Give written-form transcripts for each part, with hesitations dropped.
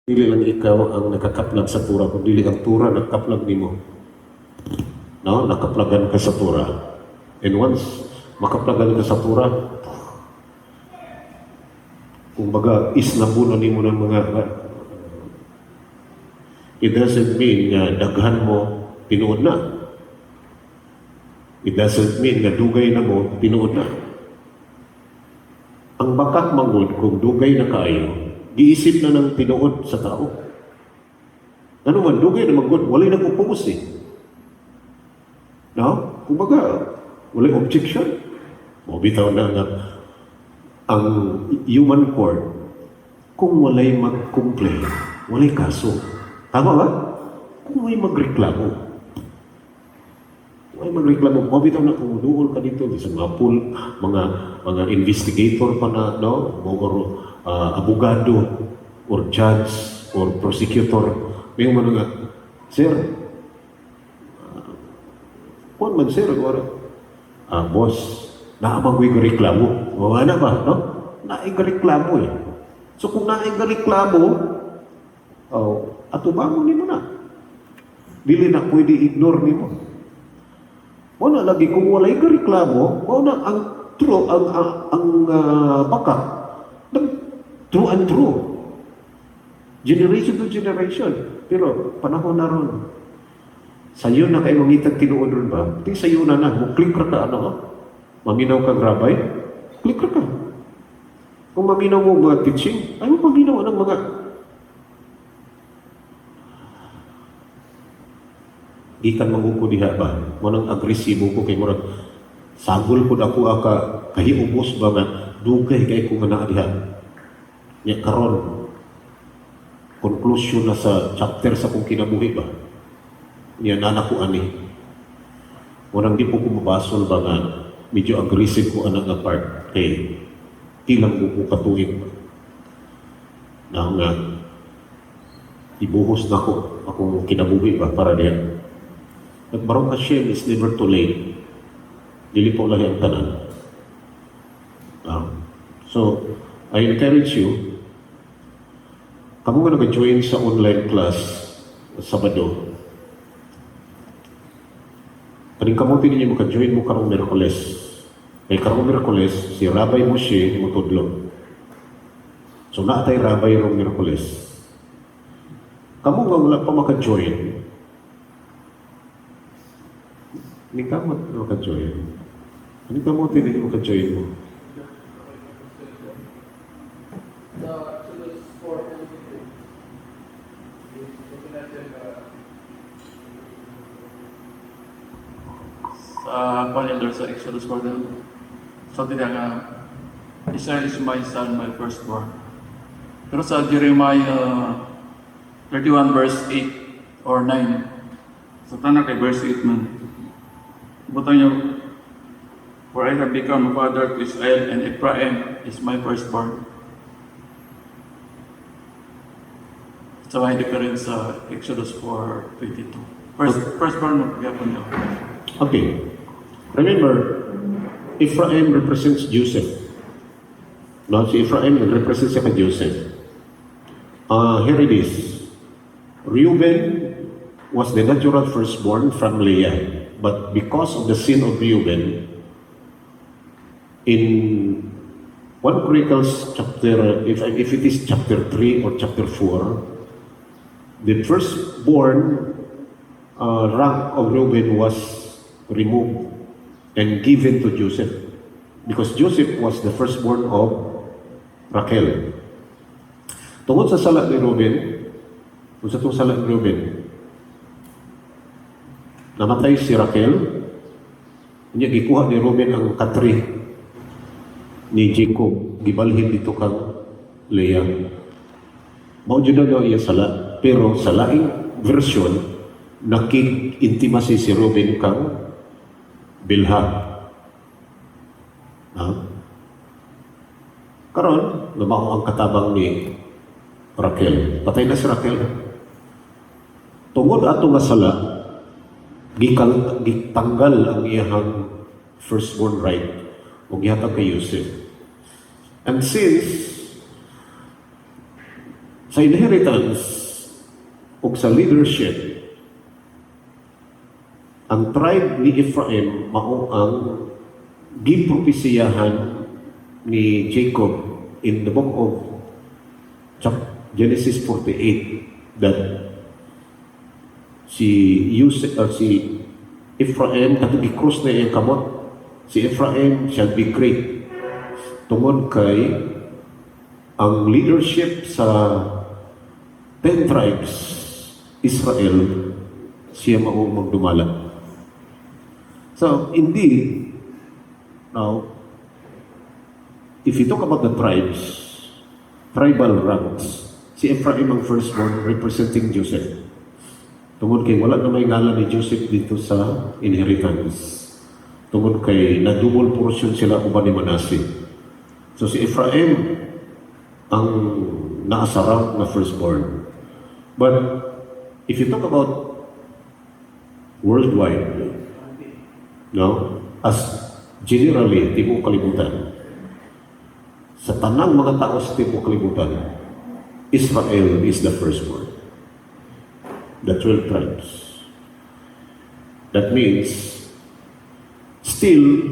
Dili lang ikaw ang nakakaplag sa tura, kung dili ang tura nakaplag nimo. No? Nakaplagan ka sa tura. And once makaplagan ka sa tura, kumbaga isnabuno nimo ng mga it doesn't mean nga daghan mo tinuod na. It doesn't mean nga dugay na mo tinuod na. Ang bakat mangod kung dugay na kaayo, giisip na ng tinuod sa tao. Ano man, dugay na mangod, walay nagpupugos eh. No? Kumbaga, walay objection. Mabitaw na nga ang human court, kung walay mag-complain, walay kaso. Tama ba? Kung may magreklamo. May magreklamo. Mabitaw na kung doon ka dito, sa mga investigator pa na, no? Or abogado, or judge, or prosecutor. May mga nga, sir, kung man sir, boss, naamang reklamo. O ano ba, no? Naigareklamo eh. So kung naigareklamo, atubangon nimo na. Dili na pwede ignore nimo. Wala lagi kung walay gareklamo, wala ang true, ang bakat, true and true. Generation to generation. Pero panahon na ron. Sa'yo na kayo mangitag tinuod ron ba? Di sa'yo na mo click ra ka, maminaw kang rabay, click ra ka. Kung maminaw mo mga teaching, ay mo maminaw ng mga gikan manguko diha ba? Manang agresibo ko kay murag sagol pud ako aka kahiubos ba nga dugay kay ko nga naa diha. Nya karon conclusion na sa chapter sa kong kinabuhi ba? Nya nana ko ani. Murang di po ko mabasol ba nga medyo aggressive ko anak nga part kay ilang ko katuig na nga ibuhos na ko akong kinabuhi ba para diha. Nagbarong Hashem is never too late. Dili po lahi ang tanan. So, I encourage you, kamo nga nag-join sa online class Sabado. Kaning kamuti ninyo maka-join mo karong Miyerkules. Kay karong Miyerkules, si Rabbi Moshe mo tudlo. So, naatay Rabbi rong Miyerkules. Kamo nga wala pa maka-join, hindi ka mo maka-join. Hindi ka mo tinili maka-join mo. Sa calendar sa Exodus 4, sabi niya nga, Israel is my son, my firstborn. Pero sa Jeremiah 31 verse 8 or 9, sa tanang kay verse 8 man, butang niyo, for I have become a father to Israel, and Ephraim is my firstborn. So may difference sa Exodus 4:22. Firstborn mo pagkakon niyo. Okay. Remember, Ephraim represents Joseph. No, si Ephraim represents siya kay Joseph. Here it is. Reuben was the natural firstborn from Leah. But because of the sin of Reuben, in 1 Chronicles chapter, if it is chapter 3 or chapter 4, the firstborn rank of Reuben was removed and given to Joseph. Because Joseph was the firstborn of Rachel. Tungod sa sala ni Reuben, kung sa itong sala ni Reuben, namatay si Rachel, niya gikuha ni Reuben ang katri ni Jacob, gibalhin dito kang Leah. Maudyod na iya sala, pero sa laing version, nakik-intimacy si Reuben kang Bilha. Karon, lumaho ang katabang ni Rachel. Patay na si Rachel. Tungod ato nga sala, gitanggal ang iyang firstborn right o gihatag kay Joseph. And since Sa inheritance o sa leadership, ang tribe ni Ephraim mao ang gipropesiyahan ni Jacob in the book of Genesis 48 that si Ephraim katong i-cross na iyang kamot, si Ephraim shall be great tungod kay ang leadership sa 10 tribes Israel siya mao magdumala. So indeed, now if you talk about the tribes, tribal ranks, si Ephraim ang firstborn representing Joseph. Tungod kay wala na may ngalan ni Joseph dito sa inheritance. Tungod kay na-double portion sila uban ni Manasseh. So si Ephraim ang naasarap na firstborn. But if you talk about worldwide, no, as generally, tibuok kalibutan, sa tanang mga tao sa tibuok kalibutan, Israel is the firstborn. The 12 tribes. That means, still,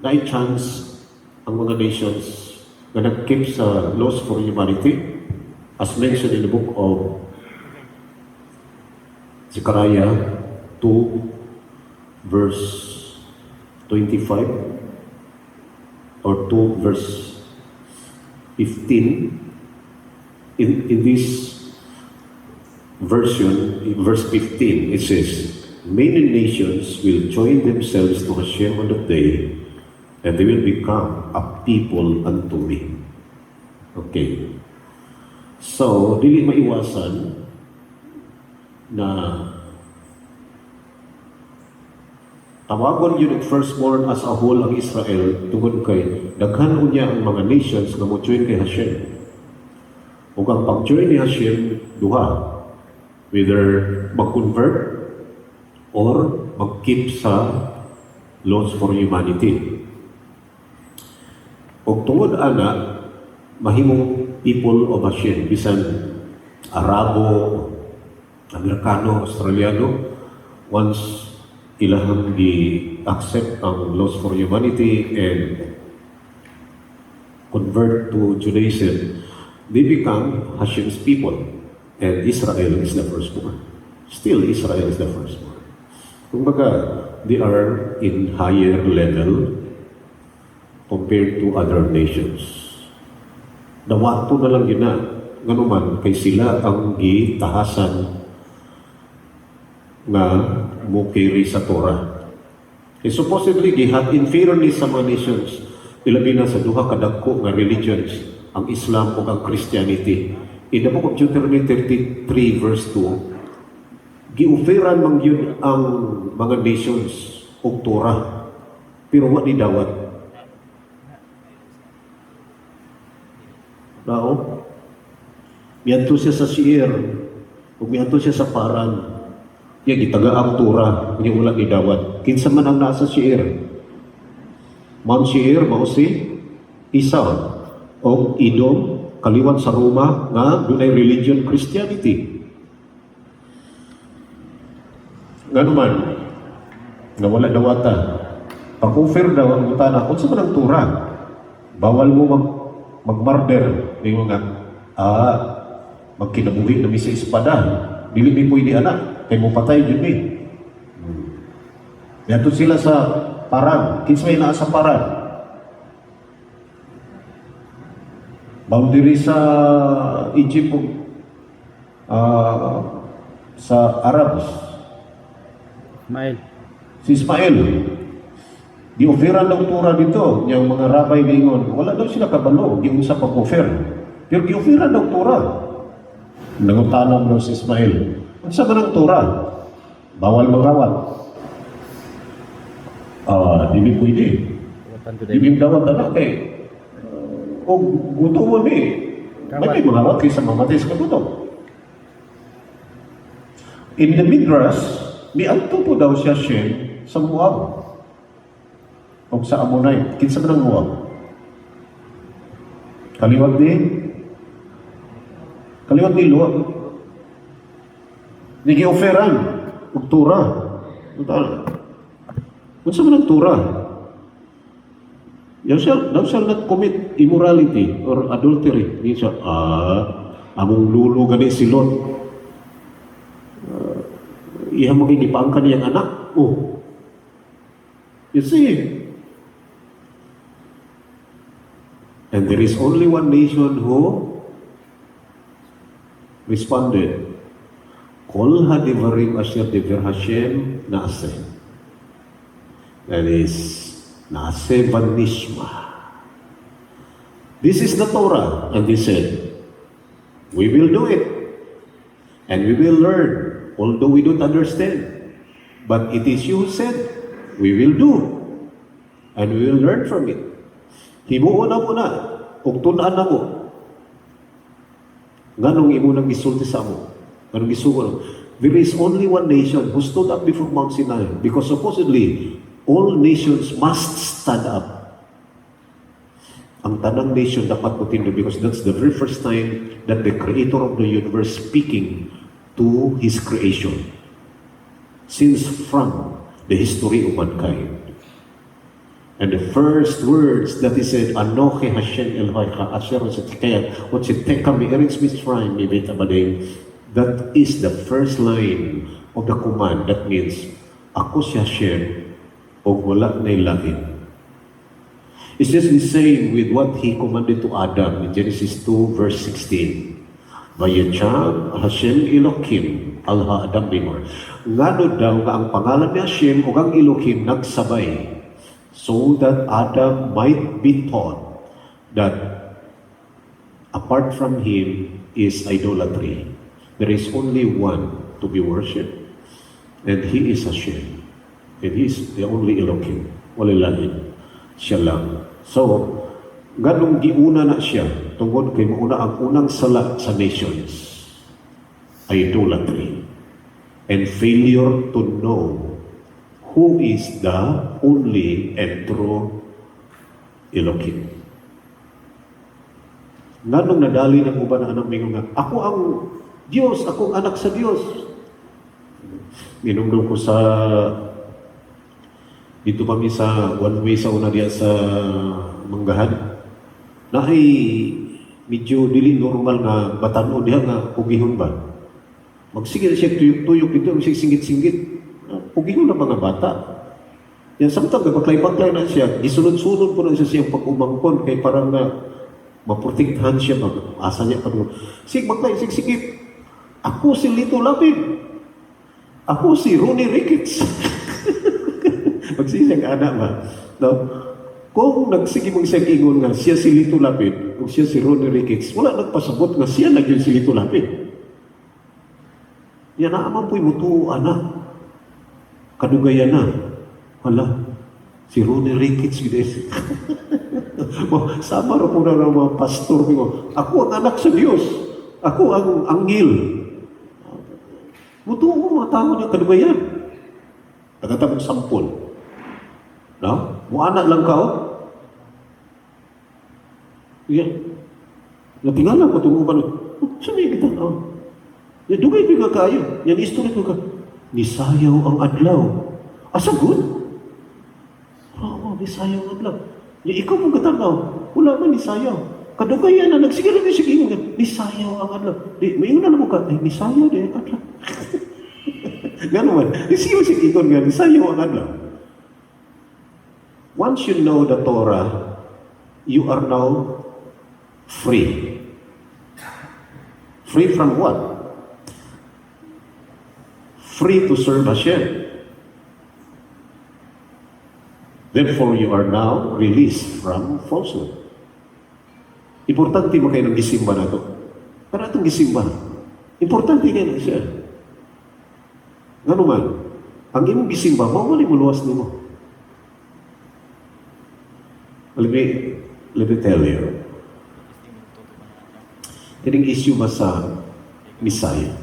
na chance ang mga nations na nag-keep sa laws for humanity, as mentioned in the book of Zechariah 2, verse 25, or 2, verse 15. In this version, in verse 15, it says, "Many nations will join themselves to Hashem on that day, and they will become a people unto me." Okay. So, dili maiwasan na tawagon yun ang firstborn as a whole ang Israel tungod kay daghan unya ang mga nations na mo-join kay Hashem. Ug ang pag-join ni Hashem duha, whether mag-convert or mag-keep sa laws for humanity. Ug tungod ana mahimong people of Hashem, bisan Arabo, Amerikano, Australiano, once ilahang gi-accept ang laws for humanity and convert to Judaism, they become Hashem's people. And Israel is the firstborn. Still, Israel is the firstborn. Kumbaga, they are in higher level compared to other nations. Dawato na lang yun na. Ganuman, kay sila ang gitahasan na mukiri sa Torah. Kaya supposedly, gihat in fairness sa mga nations, ilabi na sa duha kadagko nga religions, ang Islam o ang Christianity. In the book of Deuteronomy 33 verse 2, giuferan man yun ang mga nations o Torah, pero wa ni dawat. Now, miyanto siya sa Seir, o miyanto siya sa Paran, yan, gitaga ang Torah, yung wala ni dawat. Kinsa man ang nasa Seir? Mount Seir, mao si Esau, o Edom, kaliwat sa Roma nga dunay religion Christianity. Nga naman, nga wala dawata. Pag-offer daw ang utana, kung sa manang Torah, bawal mo mag-murder. May mga, magkinabuhi na misa espada. Dili mi pwede anak, kay mo patay dyan mi. Yato sila sa Paran. Kinsa may naa sa Paran? Boundary sa Egypt sa Arabs. Ismail. Si Ismail. Gi-offeran ng Torah dito, yung mga rabay lingon. Wala daw sila kabalo, yung sa pag-offer. Pero gi-offeran ng Torah. Nangutanam daw si Ismail. Ang sa manang Torah, bawal magawat. Di pwede. Di dawat na kay o gutom mo may mangawat kayo sa mamatay sa kagutom. In the Midrash, miadto po daw siya Shem sa Moab o sa Ammonite. Kinsa man ang Moab? Kaliwag din. Kaliwat ni Lot. Nigi-offeran. Ugtura. Kung saan man tura? Thou shall not commit immorality or adultery. Hindi siya, among lulo gani si Lot. Iha magigipang ka niyang anak. Oh. You see? And there is only one nation who responded. Kol hadivarim asher diver Hashem naaseh. That is, naaseh vanishma. This is the Torah. And they said, we will do it. And we will learn. Although we don't understand. But it is you who said, we will do. And we will learn from it. Himuon na mo na, ug tun-an na mo. Nganong imo nang gisulti sa mo? Nganong gisugo? There is only one nation who stood up before Mount Sinai because supposedly all nations must stand up. Ang tanang nation dapat mutindo because that's the very first time that the Creator of the universe speaking to His creation since from the history of mankind. And the first words that he said, Anoche Hashem Elohaycha Asher Zetkeya Otzeteka Me'eretz Mitzrayim Mibet Abadei. That is the first line of the command. That means, Ako si Hashem o wala na ilahin. It's just the same with what he commanded to Adam in Genesis 2 verse 16. Vayecham Hashem Elohim Alha Adam Bimor. Ngano daw nga ang pangalan ni Hashem o ang Elohim nagsabay so that Adam might be taught that apart from him is idolatry. There is only one to be worshipped, and he is Hashem. And he is the only Elohim. Walilahin. Siya lang. So, ganong giuna na siya tungkol kay mauna ang unang sala sa nations. Idolatry. And failure to know who is the only and true Elohim. Nanong nadali ng uban na anak mingon nga, ako ang Diyos, ako ang anak sa Diyos. Minungdong ko sa dito kami sa one way sa una diya sa Manggahan. Na ay medyo dili normal nga batanon diha nga pugihon ba. Magsigil siya tuyok-tuyok dito, singit-singit. Pugihon na mga bata. Yan, samtang baklay-baklay na siya, gisunod-sunod po na siya siyang pag-umangkon kay parang na maprotektahan siya, asa niya pa doon. Sig, baklay, sig-sigit. Ako si Lito Lapid. Ako si Ronnie Ricketts. Magsisiyang anak ba? No? Kung nagsige mong siyang ingon nga, siya si Lito Lapid, o siya si Ronnie Ricketts, wala nagpasabot nga siya nagyon si Lito Lapid. Yan na naman po'y mutuo, anak. Kadugayan na. Hala, si Ronnie Ricketts gides. Sama rin po na ng mga pastor ko. Ako ang anak sa Diyos. Ako ang anghel. Mutuo mo mga tao niya kadugayan. Nagatabong sampol. No? Muanak lang ka, oh. Yan. Natingala ko itong uban. Saan yung kita? Oh. Yan, dugay ka kayo. Yan, history ko ka. Nisayaw ang adlaw. Asa good? Oo, nisayaw ang adlaw. Ya, ikaw mong katanaw. Wala man nisayaw. Kadugayan na, nagsigil na siya ingon. Nisayaw ang adlaw. Mayroon na mo ka, ay nisayaw din ang adlaw. Gano'n man. Nisiyaw siya ingon nga, nisayaw ang adlaw. Once you know the Torah, you are now free. Free from what? Free to serve Hashem. Therefore, you are now released from falsehood. Importante mo kayo ng gisimba na ito. Pero itong gisimba, importante kayo na siya. Nga naman, ang imong gisimba, mawali mo luwas nimo. Let me tell you. Tining issue ba sa Messiah?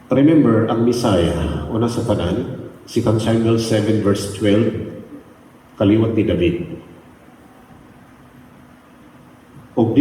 Remember, ang Messiah, una sa tanan, si Samuel 7 verse 12, kaliwat ni David.